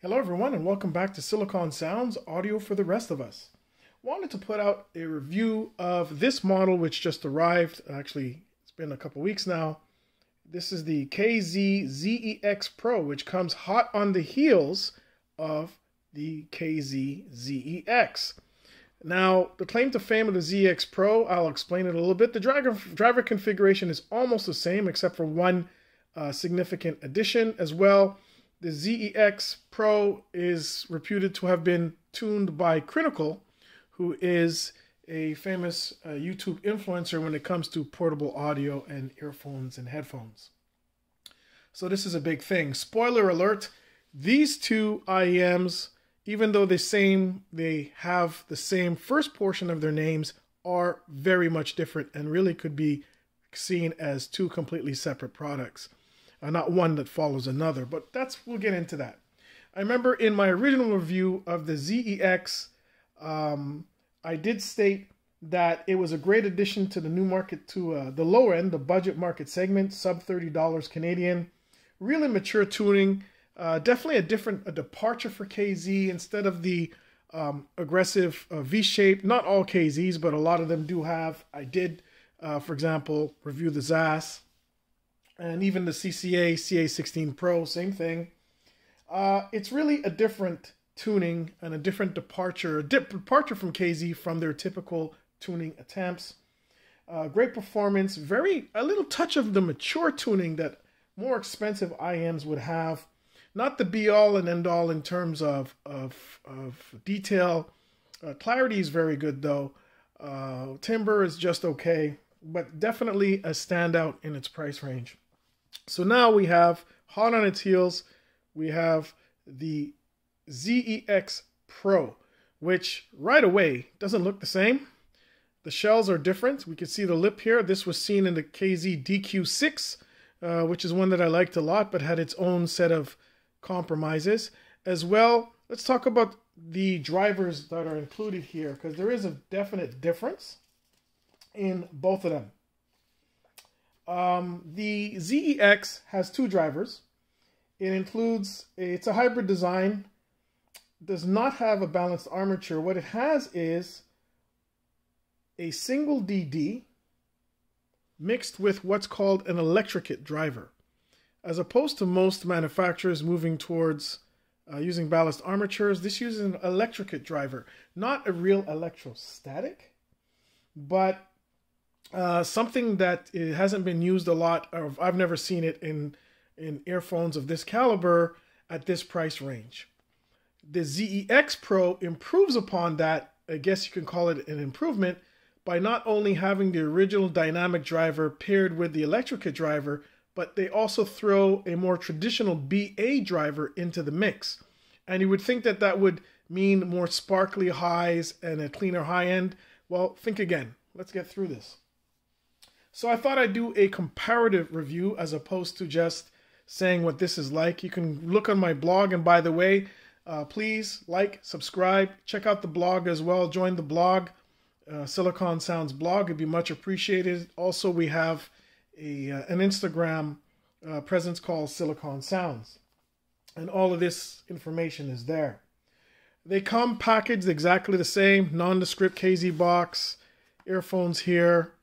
Hello everyone and welcome back to Silicon Sounds, audio for the rest of us. Wanted to put out a review of this model which just arrived. Actually, it's been a couple weeks now. This is the KZ ZEX Pro, which comes hot on the heels of the KZ ZEX. Now, the claim to fame of the ZEX Pro, I'll explain it a little bit. The driver configuration is almost the same except for one significant addition as well. The ZEX Pro is reputed to have been tuned by Crinacle, who is a famous YouTube influencer when it comes to portable audio and earphones and headphones. So this is a big thing. Spoiler alert, these two IEMs, even though they have the same first portion of their names, are very much different and really could be seen as two completely separate products. Not one that follows another, but we'll get into that. I remember in my original review of the ZEX, I did state that it was a great addition to the new market, to the lower end, the budget market segment, sub $30 Canadian. Really mature tuning, definitely a departure for KZ instead of the aggressive V-shape. Not all KZs, but a lot of them do have. I did, for example, review the ZAS. And even the CCA, CA16 Pro, same thing. It's really a different tuning and a different departure, from KZ from their typical tuning attempts. Great performance, a little touch of the mature tuning that more expensive IEMs would have. Not the be-all and end-all in terms of detail. Clarity is very good though. Timbre is just okay, but definitely a standout in its price range. So now we have, hot on its heels, we have the ZEX Pro, which right away doesn't look the same. The shells are different. We can see the lip here. This was seen in the KZ DQ6, which is one that I liked a lot, but had its own set of compromises. As well, let's talk about the drivers that are included here, because there is a definite difference in both of them. The ZEX has two drivers. It's a hybrid design, does not have a balanced armature. What it has is a single DD mixed with what's called an electric driver. As opposed to most manufacturers moving towards using ballast armatures, this uses an electric driver. Not a real electrostatic, but something that it hasn't been used a lot, or I've never seen it in earphones of this caliber at this price range. The ZEX Pro improves upon that. I guess you can call it an improvement by not only having the original dynamic driver paired with the electric driver, but they also throw a more traditional BA driver into the mix. And you would think that that would mean more sparkly highs and a cleaner high end. Well, think again. Let's get through this. So I thought I'd do a comparative review as opposed to just saying what this is like. You can look on my blog, and by the way, please like, subscribe, check out the blog as well. Join the blog, Silicon Sounds blog. It'd be much appreciated. Also, we have an Instagram presence called Silicon Sounds, and all of this information is there. They come packaged exactly the same, nondescript KZ box, earphones here.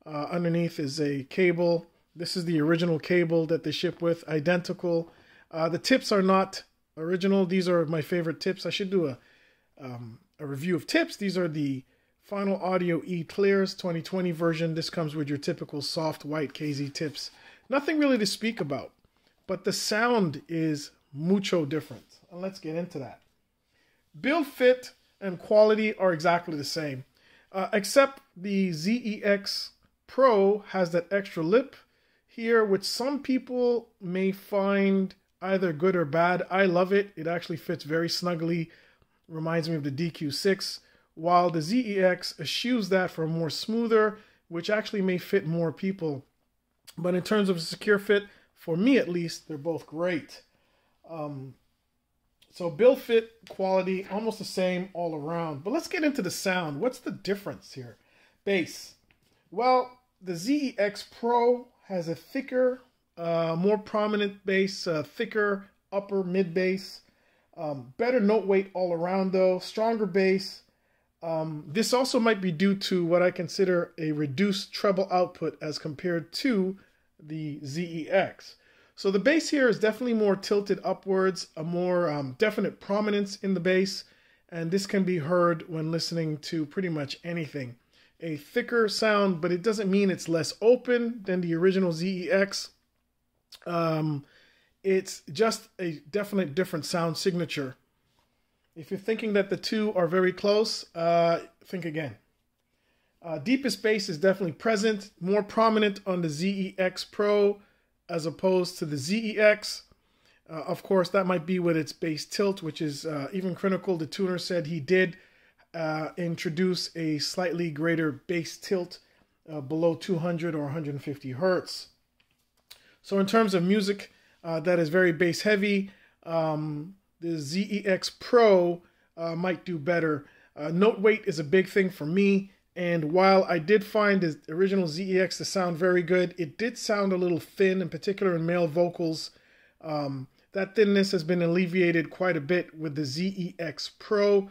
Underneath is a cable. This is the original cable that they ship with, identical. The tips are not original. These are my favorite tips. I should do a review of tips. These are the Final Audio E Clears 2020 version. This comes with your typical soft white KZ tips. Nothing really to speak about, but the sound is mucho different. And let's get into that. Build, fit, and quality are exactly the same, except the ZEX Pro has that extra lip here, which some people may find either good or bad. I love it. It actually fits very snugly. Reminds me of the DQ6, while the ZEX eschews that for a more smoother, which actually may fit more people. But in terms of a secure fit, for me at least, they're both great. So build, fit, quality, almost the same all around. But let's get into the sound. What's the difference here? Bass. Well, the ZEX Pro has a thicker, more prominent bass, thicker upper mid bass. Better note weight all around though, stronger bass. This also might be due to what I consider a reduced treble output as compared to the ZEX. So the bass here is definitely more tilted upwards, a more definite prominence in the bass, and this can be heard when listening to pretty much anything. A thicker sound, but it doesn't mean it's less open than the original ZEX. It's just a definite different sound signature. If you're thinking that the two are very close, think again. Deepest bass is definitely present, more prominent on the ZEX Pro as opposed to the ZEX. Of course, that might be with its bass tilt, which is even Crinacle, the tuner, said he did introduce a slightly greater bass tilt below 200 or 150 hertz. So in terms of music that is very bass heavy, the ZEX Pro might do better. Note weight is a big thing for me, and while I did find the original ZEX to sound very good, it did sound a little thin, in particular in male vocals. That thinness has been alleviated quite a bit with the ZEX Pro.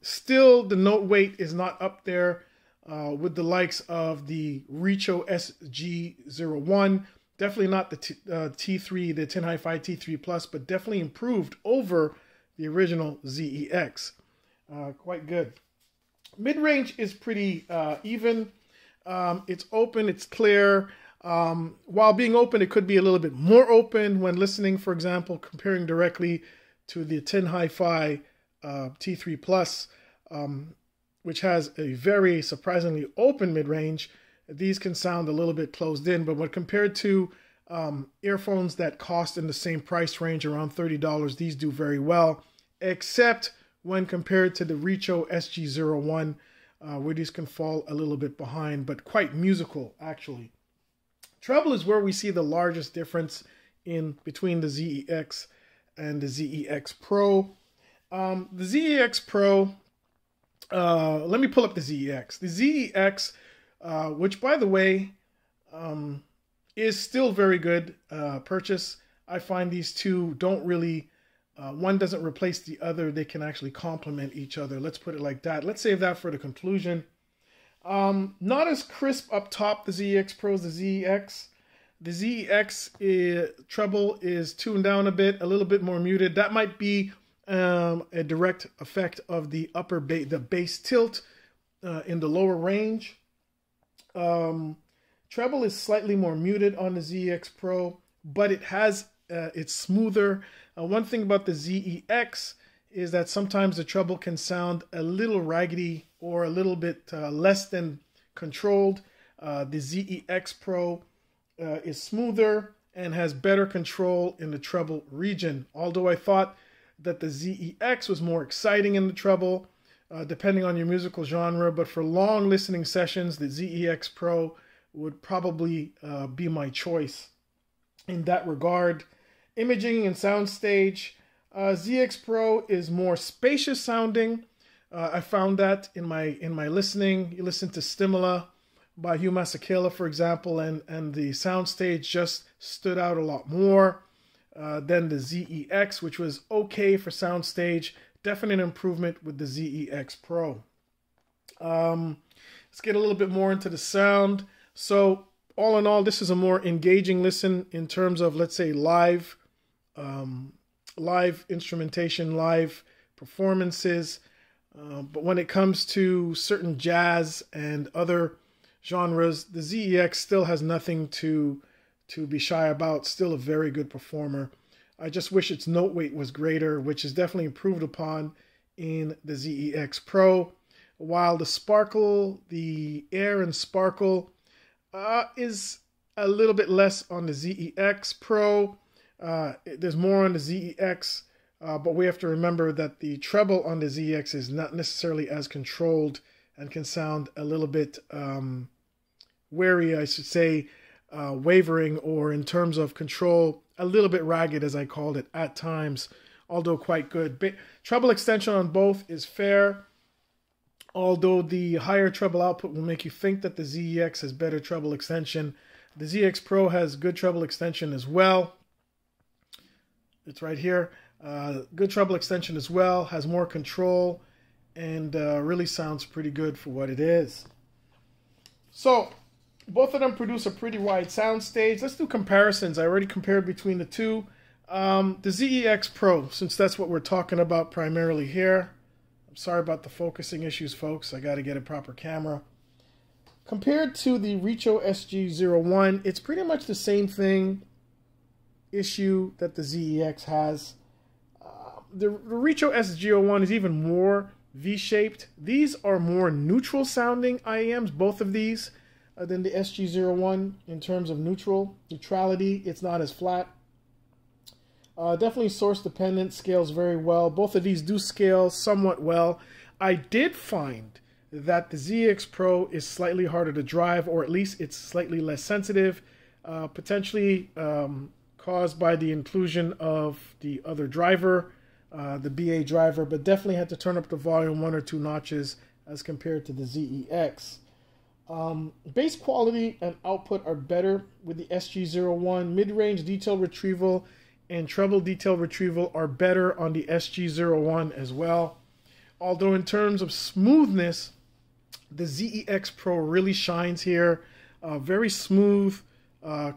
Still, the note weight is not up there with the likes of the Richo SG01. Definitely not the T3, the Tin Hi-Fi T3 Plus, but definitely improved over the original ZEX. Quite good. Mid-range is pretty even. It's open, it's clear. While being open, it could be a little bit more open when listening, for example, comparing directly to the Tin Hi-Fi T3 Plus, which has a very surprisingly open mid-range. These can sound a little bit closed in, but when compared to earphones that cost in the same price range, around $30, these do very well, except when compared to the Richo SG01, where these can fall a little bit behind, but quite musical, actually. Treble is where we see the largest difference in between the ZEX and the ZEX Pro. The ZEX Pro, let me pull up the ZEX. The ZEX, which, by the way, is still very good purchase. I find these two don't really, one doesn't replace the other. They can actually complement each other. Let's put it like that. Let's save that for the conclusion. Not as crisp up top, the ZEX Pro as the ZEX. The ZEX treble is tuned down a bit, a little bit more muted. That might be a direct effect of the the bass tilt in the lower range. Treble is slightly more muted on the ZEX Pro, but it has it's smoother. One thing about the ZEX is that sometimes the treble can sound a little raggedy or a little bit less than controlled. The ZEX Pro is smoother and has better control in the treble region. Although I thought that the ZEX was more exciting in the treble, depending on your musical genre, but for long listening sessions, the ZEX Pro would probably be my choice in that regard. Imaging and Soundstage, ZX Pro is more spacious sounding. I found that in my listening. You listen to Stimula by Hugh Masekela, for example, and the Soundstage just stood out a lot more than the ZEX, which was okay for Soundstage. Definite improvement with the ZEX Pro. Let's get a little bit more into the sound. So all in all, this is a more engaging listen in terms of, let's say, live instrumentation, live performances. But when it comes to certain jazz and other genres, the ZEX still has nothing to be shy about. Still a very good performer. I just wish its note weight was greater, which is definitely improved upon in the ZEX Pro. While the sparkle, the air and sparkle is a little bit less on the ZEX Pro. There's more on the ZEX, but we have to remember that the treble on the ZEX is not necessarily as controlled and can sound a little bit wary, I should say, wavering, or in terms of control, a little bit ragged, as I called it at times, although quite good. Treble extension on both is fair, although the higher treble output will make you think that the ZEX has better treble extension. The ZX Pro has good treble extension as well. It's right here. Good treble extension as well, has more control, and really sounds pretty good for what it is. So both of them produce a pretty wide soundstage. Let's do comparisons. I already compared between the two. The ZEX Pro, since that's what we're talking about primarily here. I'm sorry about the focusing issues, folks. I got to get a proper camera. Compared to the Richo SG01, it's pretty much the same thing issue that the ZEX has. The Richo SG01 is even more V-shaped. These are more neutral sounding IEMs, both of these, than the SG01 in terms of neutrality. It's not as flat. Definitely source dependent, scales very well. Both of these do scale somewhat well. I did find that the ZEX Pro is slightly harder to drive, or at least it's slightly less sensitive, potentially caused by the inclusion of the other driver, the BA driver, but definitely had to turn up the volume 1 or 2 notches as compared to the ZEX. Bass quality and output are better with the SG01. Mid-range detail retrieval and treble detail retrieval are better on the SG01 as well. Although in terms of smoothness, the ZEX Pro really shines here. Very smooth,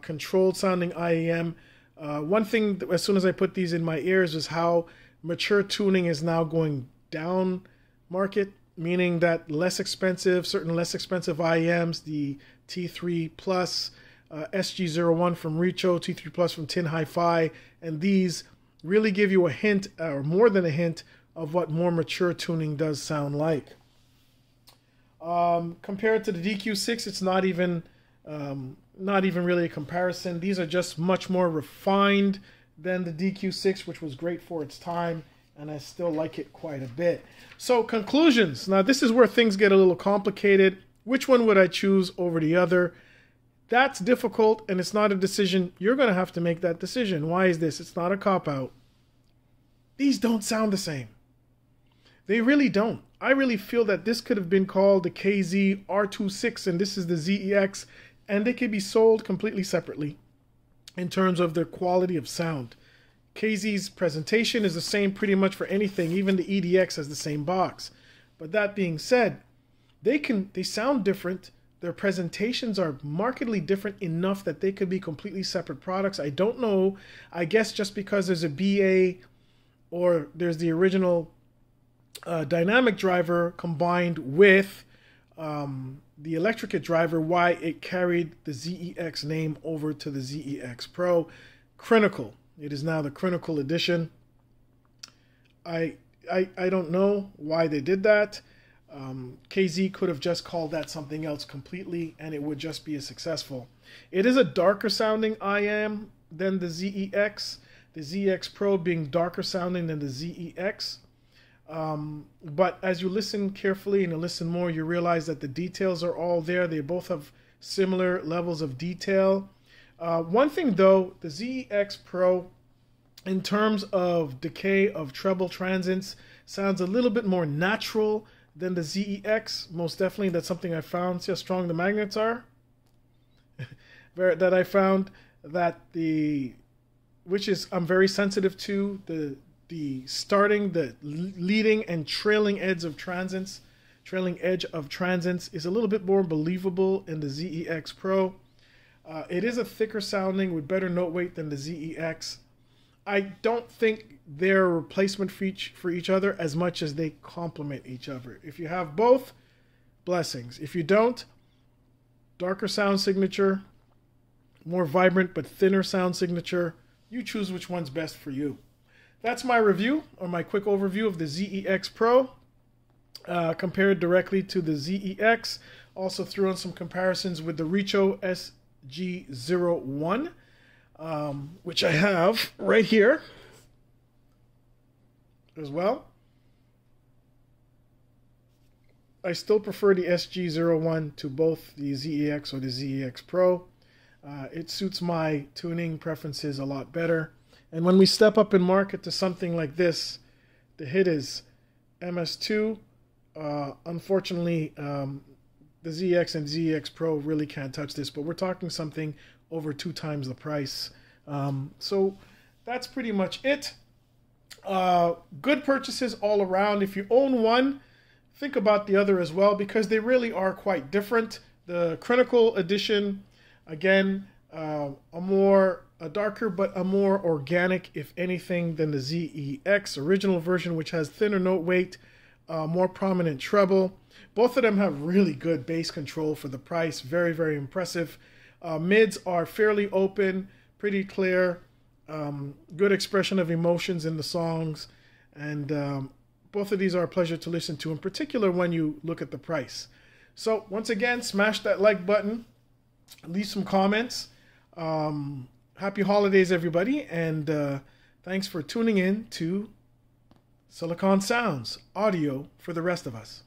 controlled sounding IEM. One thing, as soon as I put these in my ears, is how mature tuning is now going down market, meaning that less expensive, certain less expensive IEMs, the T3 Plus, SG01 from Richo, T3 Plus from Tin Hi-Fi, and these really give you a hint, or more than a hint, of what more mature tuning does sound like. Compared to the DQ6, it's not even really a comparison. These are just much more refined than the DQ6, which was great for its time, and I still like it quite a bit. So conclusions. Now this is where things get a little complicated. Which one would I choose over the other? That's difficult, and it's not a decision. You're going to have to make that decision. Why is this? It's not a cop-out. These don't sound the same. They really don't. I really feel that this could have been called the KZ R26, and this is the ZEX, and they could be sold completely separately in terms of their quality of sound. KZ's presentation is the same pretty much for anything. Even the EDX has the same box. But that being said, they sound different. Their presentations are markedly different enough that they could be completely separate products. I don't know. I guess just because there's a BA or there's the original dynamic driver combined with the electric driver, why it carried the ZEX name over to the ZEX Pro. Crinacle. It is now the Crinacle edition. I don't know why they did that. KZ could have just called that something else completely, and it would just be as successful. It is a darker sounding IEM than the ZEX. The ZEX Pro being darker sounding than the ZEX. But as you listen carefully and you listen more, you realize that the details are all there. They both have similar levels of detail. One thing though, the ZEX Pro, in terms of decay of treble transients, sounds a little bit more natural than the ZEX. Most definitely, that's something I found. See how strong the magnets are? That I found that which is I'm very sensitive to, the leading and trailing edge of transients is a little bit more believable in the ZEX Pro. It is a thicker sounding with better note weight than the ZEX. I don't think they're a replacement for each other as much as they complement each other. If you have both, blessings. If you don't, darker sound signature, more vibrant but thinner sound signature, you choose which one's best for you. That's my review, or my quick overview of the ZEX Pro compared directly to the ZEX. Also threw in some comparisons with the Richo SG01, which I have right here as well. I still prefer the SG01 to both the ZEX or the ZEX Pro. It suits my tuning preferences a lot better. And when we step up in market to something like this, the hit is MS2. Unfortunately, the ZX and ZX Pro really can't touch this, but we're talking something over 2 times the price. So that's pretty much it. Good purchases all around. If you own one, think about the other as well, because they really are quite different. The Crinacle edition, again, a darker but a more organic, if anything, than the ZEX original version, which has thinner note weight, more prominent treble. Both of them have really good bass control for the price. Very, very impressive. Mids are fairly open, pretty clear, good expression of emotions in the songs, and both of these are a pleasure to listen to, in particular when you look at the price. So once again, smash that like button, leave some comments. Happy holidays, everybody, and thanks for tuning in to Silicon Sounds, audio for the rest of us.